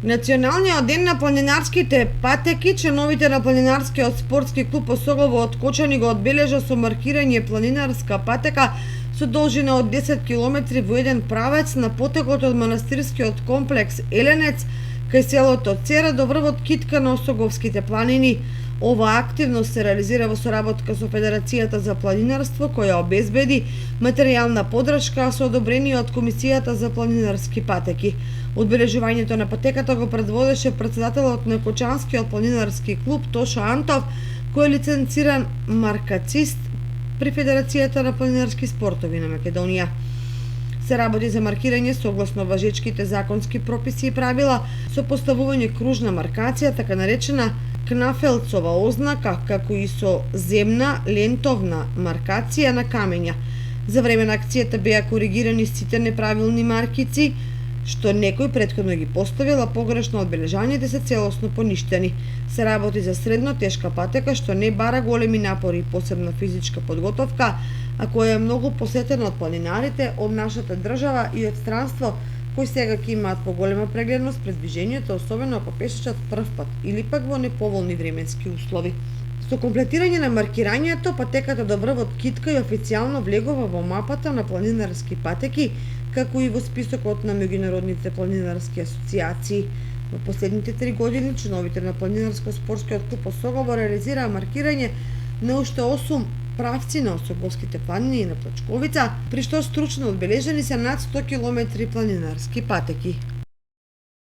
Националниот ден на планинарските патеки, членовите на планинарскиот спортски клуб Осогово од Кочани го одбележа со маркирање планинарска патека со должина од 10 км во еден правец на потекот од манастирскиот комплекс Еленец кај селото Цера до врвот Китка на Осоговските планини. Ова активност се реализира во соработка со Федерацијата за планинарство, која обезбеди материјална поддршка со одобрение од Комисијата за планинарски патеки. Одбележувањето на патеката го предводеше председателот на Кочанскиот планинарски клуб Тоша Антов, кој е лиценциран маркацист при Федерацијата на планинарски спортови на Македонија. Се работи за маркирање согласно важечките законски прописи и правила со поставување кружна маркација, така наречена кнафелцова ознака, како и со земна лентовна маркација на камења. За време на акцијата беа коригирани сите неправилни маркици, што некој претходно ги поставил, а погрешно одбележањите се целосно поништени. Се работи за средно тешка патека, што не бара големи напори и посебна физичка подготовка, а која е многу посетена од планинарите од нашата држава и од странство, кои сега ќе имаат поголема прегледност пред движењето, особено ако пешачат прв пат или пак во неповолни временски услови. Со комплетирање на маркирањето, патеката до врвот Китка и официјално влегува во мапата на планинарски патеки, како и во списокот на меѓународните планинарски асоциации. Во последните 3 години членовите на планинарско-спортскиот клуб Осогово реализираа маркирање на уште 8 правци на Осоговските планини и на Плачковица, при што стручно одбележани се над 100 км планинарски патеки.